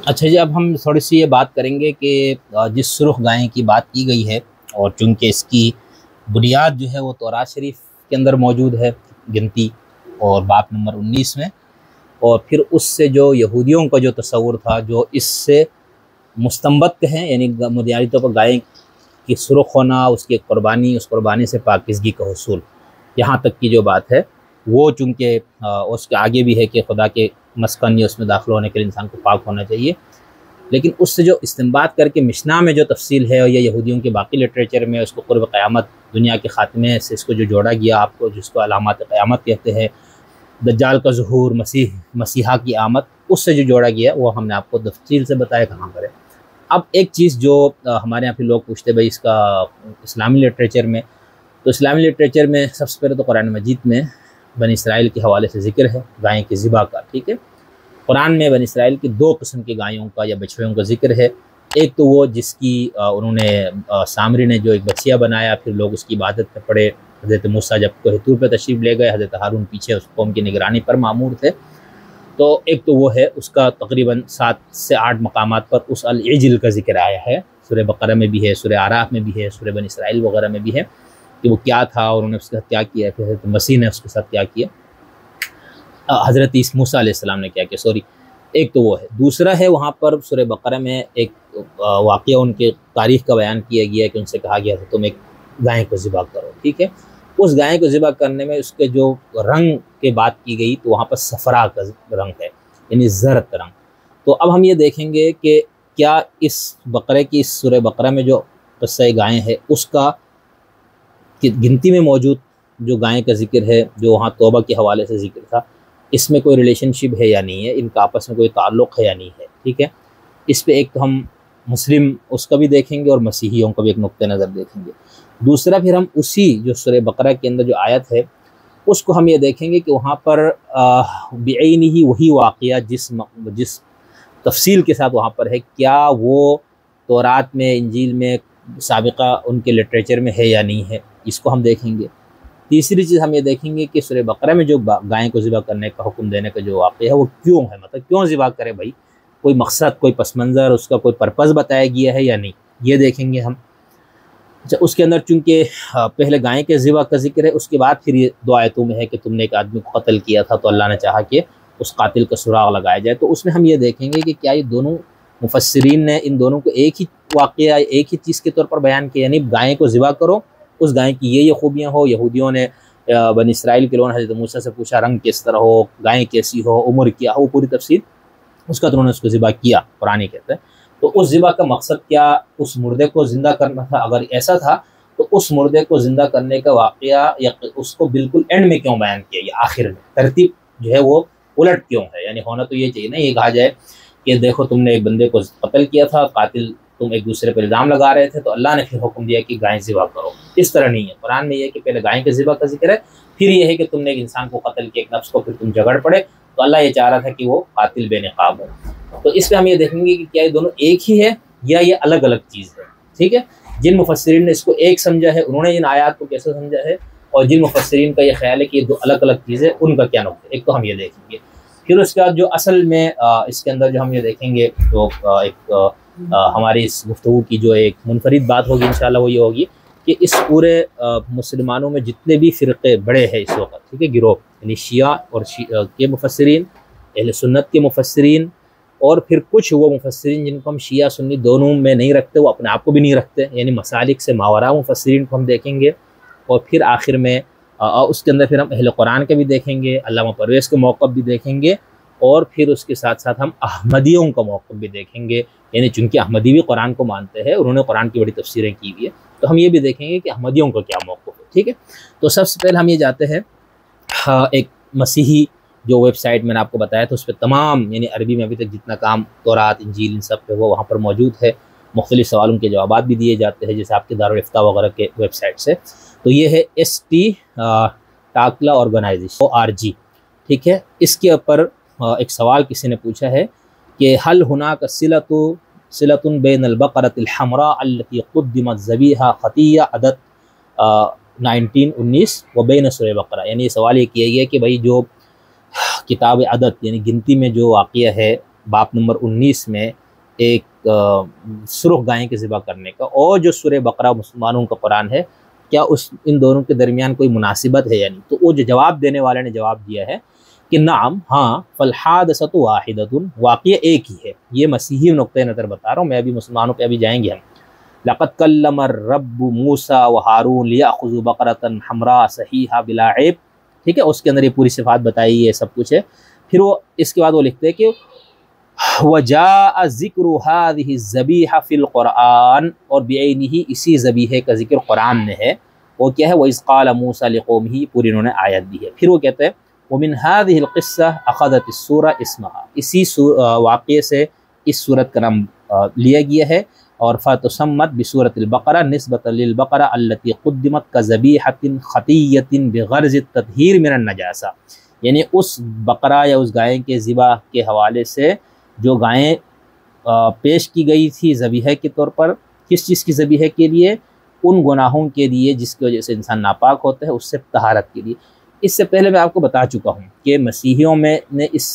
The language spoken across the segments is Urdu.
اچھا جی، اب ہم تھوڑی سی یہ بات کریں گے کہ جس سرخ گائے کی بات کی گئی ہے، اور چونکہ اس کی بنیاد جو ہے وہ تورات شریف کے اندر موجود ہے، گنتی اور باب نمبر 19 میں، اور پھر اس سے جو یہودیوں کا جو تصور تھا، جو اس سے مستنبت کہیں، یعنی بنیادی طور پر گائے کی سرخ ہونا، اس کی قربانی، اس قربانی سے پاکیزگی کا حصول، یہاں تک کی جو بات ہے وہ چونکہ اس کے آگے بھی ہے کہ خدا کے مسکن یا اس میں داخل ہونے کے لیے انسان کو پاک ہونا چاہیے، لیکن اس سے جو استنباط کر کے مشنا میں جو تفصیل ہے، اور یہ یہودیوں کے باقی لٹریچر میں اس کو قرب قیامت، دنیا کے خاتمے سے اس کو جو جوڑا گیا آپ کو، جس کو علامات قیامت کہتے ہیں، دجال کا ظہور، مسیحا کی آمد، اس سے جو جوڑا گیا وہ ہم نے آپ کو تفصیل سے بتایا کہاں پر ہے۔ اب ایک چیز جو ہمارے یہاں پہ لوگ پوچھتے بھائی اس کا اسلامی لٹریچر میں، تو اسلامی لٹریچر میں سب سے پہلے تو قرآن مجید میں بنی اسرائیل کے حوالے سے ذکر ہے گائے کے ذبح کا، ٹھیک ہے۔ قرآن میں بنی اسرائیل کی 2 قسم کی گایوں کا یا بچھڑوں کا ذکر ہے۔ ایک تو وہ جس کی انہوں نے سامری نے جو ایک بچیا بنایا، پھر لوگ اس کی عبادت میں پڑے، حضرت موسیٰ جب کوہ طور پہ تشریف لے گئے، حضرت ہارون پیچھے اس قوم کی نگرانی پر مامور تھے، تو ایک تو وہ ہے، اس کا تقریباً 7 سے 8 مقامات پر اس العجل کا ذکر آیا ہے، سورہ بقرہ میں بھی ہے، سورہ اعراف میں بھی ہے، سورہ بنی اسرائیل وغیرہ میں بھی ہے کہ وہ کیا تھا اور انہوں نے اس کے ساتھ کیا کیا، پھر حضرت مسیح نے اس کے ساتھ کیا کیا، حضرت موسیٰ علیہ السلام نے کیا کیا، ایک تو وہ ہے۔ دوسرا ہے وہاں پر سورہ بقرہ میں ایک واقعہ ان کے تاریخ کا بیان کیا گیا ہے کہ ان سے کہا گیا تھا تم ایک گائے کو ذبح کرو، ٹھیک ہے۔ اس گائے کو ذبح کرنے میں اس کے جو رنگ کی بات کی گئی تو وہاں پر صفرا کا رنگ ہے، یعنی زرد رنگ۔ تو اب ہم یہ دیکھیں گے کہ کیا اس بقرے کی، اس سورہ بقرہ میں جو قصہ گائے ہے، اس کا گنتی میں موجود جو گائے کا ذکر ہے، جو وہاں توبہ کے حوالے سے ذکر تھا، اس میں کوئی ریلیشن شپ ہے یا نہیں ہے، ان کا آپس میں کوئی تعلق ہے یا نہیں ہے، ٹھیک ہے۔ اس پہ ایک تو ہم مسلم اس کا بھی دیکھیں گے اور مسیحیوں کا بھی ایک نقطہ نظر دیکھیں گے۔ دوسرا پھر ہم اسی جو سورہ بقرہ کے اندر جو آیت ہے اس کو ہم یہ دیکھیں گے کہ وہاں پر بعینہ ہی وہی واقعہ جس تفصیل کے ساتھ وہاں پر ہے، کیا وہ تورات میں، انجیل میں، سابقہ ان کے لٹریچر میں ہے یا نہیں ہے، اس کو ہم دیکھیں گے۔ تیسری چیز ہم یہ دیکھیں گے کہ سورہ بقرہ میں جو گائے کو ذبح کرنے کا حکم دینے کا جو واقعہ ہے وہ کیوں ہے، مطلب کیوں ذبح کرے بھائی، کوئی مقصد، کوئی پس منظر، اس کا کوئی پرپز بتایا گیا ہے یا نہیں، یہ دیکھیں گے ہم۔ اچھا، اس کے اندر چونکہ پہلے گائے کے ذبح کا ذکر ہے، اس کے بعد پھر یہ 2 آیتوں میں ہے کہ تم نے ایک آدمی کو قتل کیا تھا تو اللہ نے چاہا کہ اس قاتل کا سراغ لگایا جائے، تو اس میں ہم یہ دیکھیں گے کہ کیا یہ دونوں مفسرین نے ان دونوں کو ایک ہی واقعہ، ایک ہی چیز کے طور پر بیان کیا، یعنی گائے کو ذبح کرو، اس گائے کی یہ خوبیاں ہو، یہودیوں نے بنی اسرائیل کے لوگوں نے حضرت موسیٰ سے پوچھا رنگ کس طرح ہو، گائے کیسی ہو، عمر کیا ہو، پوری تفصیل اس کا تو انہوں نے اس کو ذبح کیا، قرآن کہتا ہے۔ تو اس ذبح کا مقصد کیا اس مردے کو زندہ کرنا تھا؟ اگر ایسا تھا تو اس مردے کو زندہ کرنے کا واقعہ یا اس کو بالکل اینڈ میں کیوں بیان کیا، یا آخر میں ترتیب جو ہے وہ الٹ کیوں ہے؟ یعنی ہونا تو یہ چاہیے نا، یہ کہا جائے کہ دیکھو تم نے ایک بندے کو قتل کیا تھا، قاتل تم ایک دوسرے پر الزام لگا رہے تھے، تو اللہ نے پھر حکم دیا کہ گائے ذبح کرو، اس طرح نہیں ہے۔ قرآن میں یہ ہے کہ پہلے گائے کے ذبح کا ذکر ہے، پھر یہ ہے کہ تم نے ایک انسان کو قتل کیا، ایک نفس کو، پھر تم جھگڑ پڑے، تو اللہ یہ چاہ رہا تھا کہ وہ قاتل بے نقاب ہو۔ تو اس پہ ہم یہ دیکھیں گے کہ کیا یہ دونوں ایک ہی ہے یا یہ الگ الگ چیز ہے، ٹھیک ہے۔ جن مفسرین نے اس کو ایک سمجھا ہے، انہوں نے ان آیات کو کیسے سمجھا ہے، اور جن مفسرین کا یہ خیال ہے کہ یہ 2 الگ الگ چیزیں، ان کا کیا نقطہ، ایک تو ہم یہ دیکھیں گے۔ پھر اس کے بعد جو اصل میں اس کے اندر جو ہم یہ دیکھیں گے، تو ایک ہماری اس گفتگو کی جو ایک منفرد بات ہوگی انشاءاللہ وہ یہ ہوگی کہ اس پورے مسلمانوں میں جتنے بھی فرقے بڑے ہیں اس وقت، ٹھیک ہے، گروہ، یعنی شیعہ اور شیعہ کے مفسرین، اہل سنت کے مفسرین، اور پھر کچھ وہ مفسرین جن کو ہم شیعہ سنی دونوں میں نہیں رکھتے، وہ اپنے آپ کو بھی نہیں رکھتے، یعنی مسالک سے ماوراء مفسرین کو ہم دیکھیں گے، اور پھر آخر میں اس کے اندر پھر ہم اہل قرآن کے بھی دیکھیں گے، علامہ پرویز کے موقف بھی دیکھیں گے، اور پھر اس کے ساتھ ساتھ ہم احمدیوں کا موقف بھی دیکھیں گے، یعنی چونکہ احمدی بھی قرآن کو مانتے ہیں، انہوں نے قرآن کی بڑی تفسیریں کی ہوئی ہے، تو ہم یہ بھی دیکھیں گے کہ احمدیوں کا کیا موقف ہے، ٹھیک ہے۔ تو سب سے پہلے ہم یہ جاتے ہیں ایک مسیحی جو ویب سائٹ میں نے آپ کو بتایا تھا، اس پہ تمام، یعنی عربی میں ابھی تک جتنا کام تورات، انجیل، ان سب پہ وہ وہاں پر موجود ہے، مختلف سوالوں کے جوابات بھی دیے جاتے ہیں، جیسے آپ کے دارالافتاء وغیرہ کے ویب سائٹ سے۔ تو یہ ہے ST ٹاکلا آرگنائزیشن ORG، ٹھیک ہے۔ اس کے اوپر ایک سوال کسی نے پوچھا ہے کہ حل ہناک صلۃ بین البقرۃ الحمراء التي قدمت ذبیحہ خطیہ عدد 1919 و بین سورہ بقرہ، یعنی یہ سوال یہ کیا گیا کہ بھائی جو کتاب عدد یعنی گنتی میں جو واقعہ ہے باب نمبر 19 میں ایک سرخ گائیں کے ذبح کرنے کا، اور جو سورہ بقرہ مسلمانوں کا قرآن ہے، کیا ان دونوں کے درمیان کوئی مناسبت ہے یا نہیں؟ تو وہ جو جواب دینے والے نے جواب دیا ہے کہ نعم، ہاں، فالحادثۃ واحدۃ، واقعہ ایک ہی ہے۔ یہ مسیحی نقطۂ نظر بتا رہا ہوں میں، ابھی مسلمانوں پہ ابھی جائیں گے ہم۔ لقد کلم الرب موسیٰ وہارون لیأخذوا بقرۃ حمراء صحیحہ بلا عیب، ٹھیک ہے، اس کے اندر یہ پوری صفات بتائی ہے، سب کچھ ہے۔ پھر وہ اس کے بعد وہ لکھتے ہیں کہ وجاء ذکر هذه الذبیحہ فی القرآن، اور بعینہ اسی ذبیحے کا ذکر قرآن میں ہے۔ وہ کیا ہے؟ وَإِذْ قَالَ مُوسَىٰ لِقَوْمِهِ، پوری انہوں نے آیت دی ہے۔ پھر وہ کہتے ہیں وَمِنْ هَذِهِ الْقِصَّةِ أَخَذَتِ السُّورَةُ اسْمَهَا، اسی واقعے سے اس سورت کا نام لیا گیا ہے، اور فَتُسَمَّتْ بِسُورَةِ الْبَقَرَةِ نِسبَةً لِلْبَقَرَةِ الَّتِي قُدِّمَتْ كَذَبِيحَةٍ خَطِيَّةٍ بِغَرْضِ التَّطْهِيرِ مِنَ النَّجَاسَةِ، یعنی اس بقرہ یا اس گائے کے ذبح کے حوالے سے جو گائیں پیش کی گئی تھی ذبیحہ کے طور پر، کس چیز کی ذبیحہ کے لیے؟ ان گناہوں کے لیے جس کی وجہ سے انسان ناپاک ہوتا ہے، اس سے طہارت کے لیے۔ اس سے پہلے میں آپ کو بتا چکا ہوں کہ مسیحیوں میں نے اس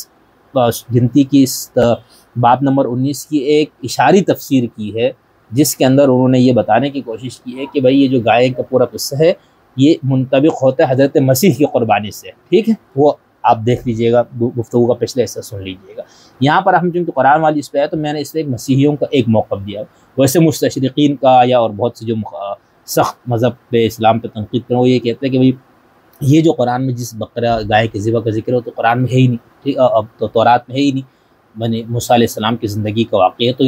گنتی کی اس باب نمبر 19 کی ایک اشاری تفسیر کی ہے، جس کے اندر انہوں نے یہ بتانے کی کوشش کی ہے کہ بھائی یہ جو گائے کا پورا قصہ ہے یہ منطبق ہوتا ہے حضرت مسیح کی قربانی سے، ٹھیک ہے، وہ آپ دیکھ لیجئے گا، گفتگو کا پچھلے حصہ سن لیجئے گا۔ یہاں پر ہم چونکہ قرآن والی اس پہ ہے تو میں نے اس لیے مسیحیوں کا ایک موقف دیا، ویسے مستشرقین کا یا اور بہت سے جو سخت مذہب پہ اسلام پہ تنقید کریں وہ یہ کہتے ہیں کہ بھائی یہ جو قرآن میں جس بقرہ گائے کے ذبح کا ذکر ہو تو قرآن میں ہے ہی نہیں، ٹھیک، اب تو تورات میں ہے ہی نہیں، یعنی موسیٰ علیہ السلام کی زندگی کا واقعہ ہے تو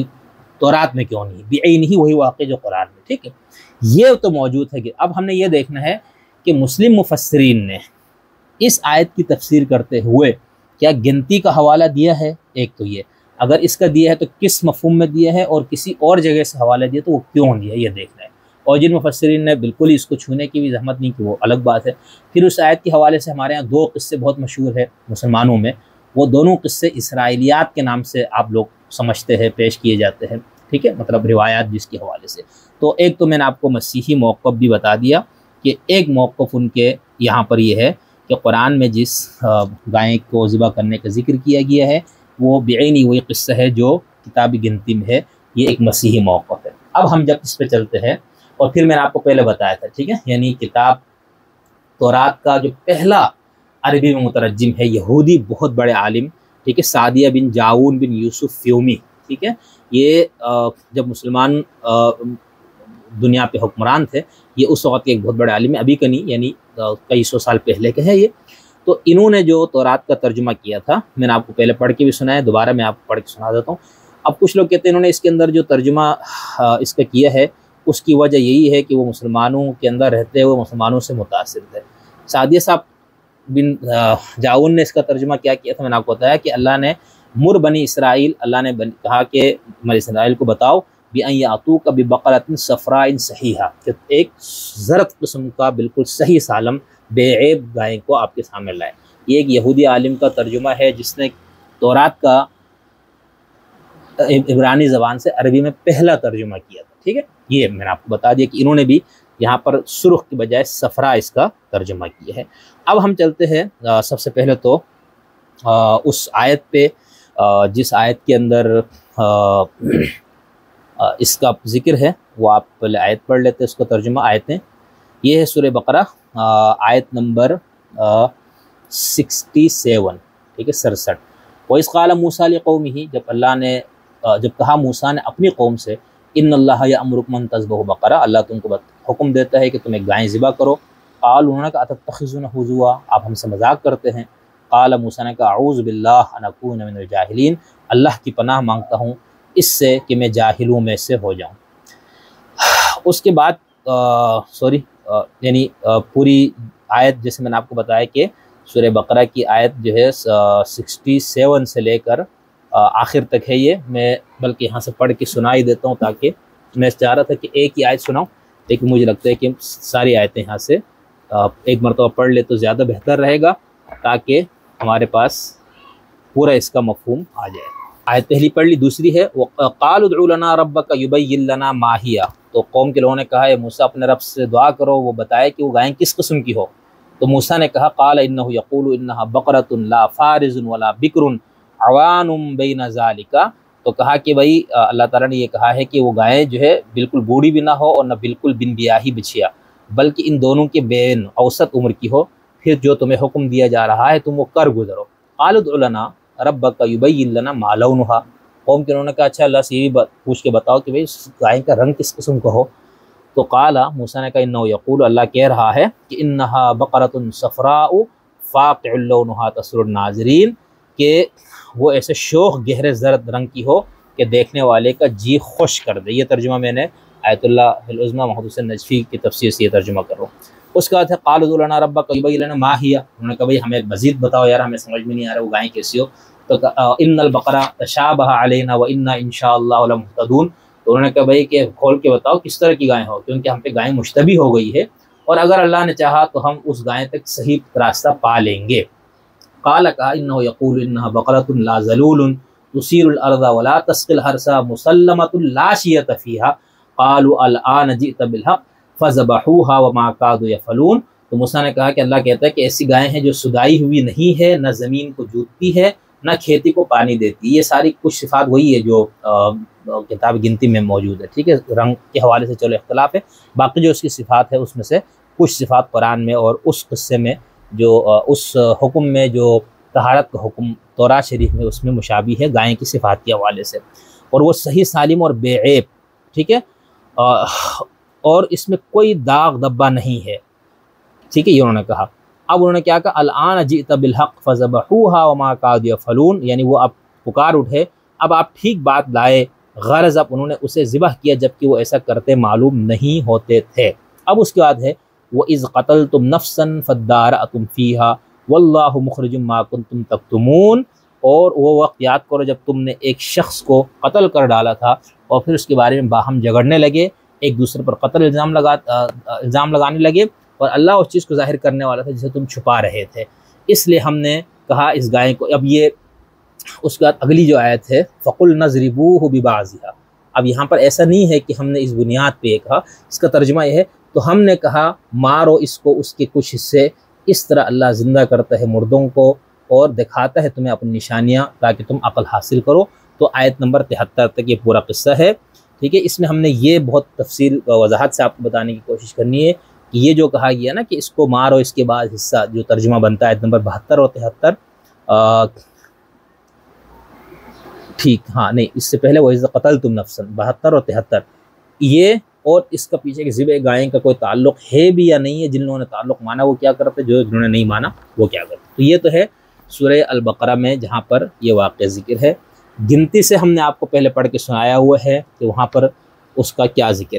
تورات میں کیوں نہیں؟ بعینہ ہی وہی واقعہ جو قرآن میں، ٹھیک ہے، یہ تو موجود ہے۔ کہ اب ہم نے یہ دیکھنا ہے کہ مسلم مفسرین نے اس آیت کی تفسیر کرتے ہوئے کیا گنتی کا حوالہ دیا ہے؟ ایک تو یہ، اگر اس کا دیا ہے تو کس مفہوم میں دیا ہے، اور کسی اور جگہ سے حوالہ دیا تو وہ کیوں دیا، یہ دیکھنا ہے۔ اور جن مفسرین نے بالکل ہی اس کو چھونے کی بھی زحمت نہیں کی وہ الگ بات ہے۔ پھر اس آیت کے حوالے سے ہمارے ہاں دو قصے بہت مشہور ہے مسلمانوں میں، وہ دونوں قصے اسرائیلیات کے نام سے آپ لوگ سمجھتے ہیں، پیش کیے جاتے ہیں، ٹھیک ہے، مطلب روایات جس کے حوالے سے۔ تو ایک تو میں نے آپ کو مسیحی موقف بھی بتا دیا کہ ایک موقف ان کے یہاں پر یہ ہے کہ قرآن میں جس گائیں کو ذبح کرنے کا ذکر کیا گیا ہے وہ بعینی وہی قصہ ہے جو کتابی گنتی میں ہے، یہ ایک مسیحی موقف ہے۔ اب ہم جب اس پہ چلتے ہیں، اور پھر میں نے آپ کو پہلے بتایا تھا، ٹھیک ہے، یعنی کتاب تورات کا جو پہلا عربی میں مترجم ہے یہودی بہت بڑے عالم، ٹھیک ہے، سعدیہ بن جاؤن بن یوسف فیومی، ٹھیک ہے، یہ جب مسلمان دنیا پہ حکمران تھے، یہ اس وقت کے ایک بہت بڑے عالم، ابھی کا نہیں، یعنی کئی سو سال پہلے کا ہے یہ۔ تو انہوں نے جو تورات کا ترجمہ کیا تھا، میں نے آپ کو پہلے پڑھ کے بھی سنا ہے، دوبارہ میں آپ کو پڑھ کے سنا دیتا ہوں۔ اب کچھ لوگ کہتے ہیں انہوں نے اس کے اندر جو ترجمہ اس کا کیا ہے اس کی وجہ یہی ہے کہ وہ مسلمانوں کے اندر رہتے ہوئے مسلمانوں سے متاثر تھے۔ سعدیہ صاحب بن جاؤن نے اس کا ترجمہ کیا کیا تھا، میں نے آپ کو بتایا کہ اللہ نے مر بنی اسرائیل، اللہ نے کہا کہ بنی اسرائیل کو بتاؤ بِأَن يَأْتُوكَ بِبَقَرَةٍ صَفْرَاءٍ صَحِيحَةٍ، کہ ایک زرد قسم کا بالکل صحیح سالم بے عیب گائے کو آپ کے سامنے لائے۔ یہ ایک یہودی عالم کا ترجمہ ہے جس نے تورات کا عبرانی زبان سے عربی میں پہلا ترجمہ کیا تھا، ٹھیک ہے، یہ میں نے آپ کو بتا دیا کہ انہوں نے بھی یہاں پر سرخ کی بجائے صفرا اس کا ترجمہ کیا ہے۔ اب ہم چلتے ہیں سب سے پہلے تو اس آیت پہ جس آیت کے اندر اس کا ذکر ہے، وہ آپ پہلے آیت پڑھ لیتے ہیں، اس کا ترجمہ آیتیں یہ ہے سورہ بقرہ آیت نمبر 67، ٹھیک ہے، 67۔ وَإِذْ قَالَ مُوسَىٰ لِقَوْمِهِ، جب کہا موسیٰ نے اپنی قوم سے، ان اللہ یأمرکم ان تذبحوا بقرہ، اللہ تم کو حکم دیتا ہے کہ تم ایک گائیں ذبح کرو۔ قال، انہوں نے کہا اتتخذون ہزوا، آپ ہم سے مذاق کرتے ہیں۔ قال، موسیٰ نے کہا اعوذ باللہ ان اکون من الجاہلین، اللہ کی پناہ مانگتا ہوں اس سے کہ میں جاہلوں میں سے ہو جاؤں۔ اس کے بعد یعنی پوری آیت جیسے میں نے آپ کو بتایا کہ سورہ بقرہ کی آیت جو ہے 67 سے لے کر آخر تک ہے، یہ میں بلکہ یہاں سے پڑھ کے سنا ہی دیتا ہوں، تاکہ میں چاہ رہا تھا کہ ایک ہی آیت سناؤں، لیکن مجھے لگتا ہے کہ ساری آیتیں یہاں سے ایک مرتبہ پڑھ لے تو زیادہ بہتر رہے گا، تاکہ ہمارے پاس پورا اس کا مفہوم آ جائے۔ آیت پہلی پڑھ لی، دوسری ہے وَقَالُوا ادْعُ لَنَا رَبَّكَ يُبَيِّن لَنَا مَا هِيَ، تو قوم کے لوگوں نے کہا ہے موسیٰ اپنے رب سے دعا کرو وہ بتائے کہ وہ گائیں کس قسم کی ہو۔ تو موسیٰ نے کہا قال انہ یقول انہا بقرۃ لا فارض ولا بکر عوانم بین ذالکا، تو کہا کہ بھائی اللہ تعالیٰ نے یہ کہا ہے کہ وہ گائیں جو ہے بالکل بوڑھی بھی نہ ہو اور نہ بالکل بن بیاہی بچھیا، بلکہ ان دونوں کے بین اوسط عمر کی ہو، پھر جو تمہیں حکم دیا جا رہا ہے تم وہ کر گزرو۔ قالوا ادع لنا ربک یبین لنا ما لونھا، قوم کے انہوں نے کہا اچھا اللہ سے یہ پوچھ کے بتاؤ کہ بھائی گائے کا رنگ کس قسم کا ہو۔ تو قال، موسیٰ نے کہا انہ یقول، اللہ کہہ رہا ہے کہ انہا بقرۃ صفراء فاقع لونھا تسر الناظرین، کہ وہ ایسے شوخ گہرے زرد رنگ کی ہو کہ دیکھنے والے کا جی خوش کر دے۔ یہ ترجمہ میں نے آیت اللہ العظمیٰ محمد حسین نجفی کی تفسیر سے یہ ترجمہ کر رہا ہوں۔ اس کے بعد ہے قالوا ادع لنا ربک یبین لنا ما ہی، انہوں نے کہا بھائی ہمیں مزید بتاؤ یار، ہمیں سمجھ میں نہیں آ رہا وہ گائیں کیسی ہو۔ تو ان البقرہ تشابہ علینا وانا ان شاء اللہ لمہتدون، تو انہوں نے کہا بھائی کہ کھول کے بتاؤ کس طرح کی گائیں ہو، کیونکہ ہم پہ گائیں مشتبہ ہو گئی ہے، اور اگر اللہ نے چاہا تو ہم اس گائیں تک صحیح راستہ پا لیں گے۔ قال، کہا انہ یقول انہا بقرۃ لا ذلول تثیر الارض ولا تسقی الحرث مسلمۃ لا شیۃ فیہا قالوا الآن جئت بالحق فذبحوها وما كادوا يفعلون۔ تو موسیٰ نے کہا کہ اللہ کہتا ہے کہ ایسی گائیں ہیں جو سدائی ہوئی نہیں ہے، نہ زمین کو جوتتی ہے، نہ کھیتی کو پانی دیتی۔ یہ ساری کچھ صفات وہی ہے جو کتاب گنتی میں موجود ہے، ٹھیک ہے۔ رنگ کے حوالے سے چلو اختلاف ہے، باقی جو اس کی صفات ہے اس میں سے کچھ صفات قرآن میں اور اس قصے میں جو اس حکم میں جو طہارت کا حکم تورات شریف میں اس میں مشابہ ہے گائیں کی صفات کے حوالے سے، اور وہ صحیح سالم اور بے عیب، ٹھیک ہے، اور اس میں کوئی داغ دبا نہیں ہے، ٹھیک ہے، یہ انہوں نے کہا۔ اب انہوں نے کیا کہا، الآن جئت بالحق فذبحوها وما كادوا يفعلون، یعنی وہ اب پکار اٹھے، اب آپ ٹھیک بات لائے، غرض اب انہوں نے اسے ذبح کیا جبکہ وہ ایسا کرتے معلوم نہیں ہوتے تھے۔ اب اس کے بعد ہے وَإِذْ قَتَلْتُمْ نَفْسًا فَادَّارَأْتُمْ فِيهَا وَاللَّهُ مُخْرِجٌ مَا كُنْتُمْ تَكْتُمُونَ، اور وہ وقت یاد کرو جب تم نے ایک شخص کو قتل کر ڈالا تھا اور پھر اس کے بارے میں باہم جھگڑنے لگے، ایک دوسرے پر قتل الزام لگانے لگے، اور اللہ اس چیز کو ظاہر کرنے والا تھا جسے تم چھپا رہے تھے، اس لیے ہم نے کہا اس گائے کو۔ اب یہ اس کے بعد اگلی جو آیت ہے فَقُلْنَا اضْرِبُوهُ بِبَعْضِهَا، اب یہاں پر ایسا نہیں ہے کہ ہم نے اس بنیاد پہ کہا، اس کا ترجمہ یہ ہے تو ہم نے کہا مارو اس کو، اس کے کچھ حصے، اس طرح اللہ زندہ کرتا ہے مردوں کو اور دکھاتا ہے تمہیں اپنی نشانیاں تاکہ تم عقل حاصل کرو۔ تو آیت نمبر 73 تک یہ پورا قصہ ہے، ٹھیک ہے۔ اس میں ہم نے یہ بہت تفصیل وضاحت سے آپ کو بتانے کی کوشش کرنی ہے کہ یہ جو کہا گیا نا کہ اس کو مارو، اس کے بعد حصہ جو ترجمہ بنتا ہے آیت نمبر 72 اور 73، ٹھیک، ہاں نہیں، اس سے پہلے وَإِذْ قَتَلْتُمْ نَفْسًا 72 اور 73، یہ اور اس کا پیچھے کہ ذبح گائیں کا کوئی تعلق ہے بھی یا نہیں ہے، جن لوگوں نے تعلق مانا وہ کیا کرتے، جو جنہوں نے نہیں مانا وہ کیا کرتے۔ تو یہ تو ہے سورہ البقرہ میں جہاں پر یہ واقعہ ذکر ہے۔ گنتی سے ہم نے آپ کو پہلے پڑھ کے سنایا ہوا ہے کہ وہاں پر اس کا کیا ذکر ہے۔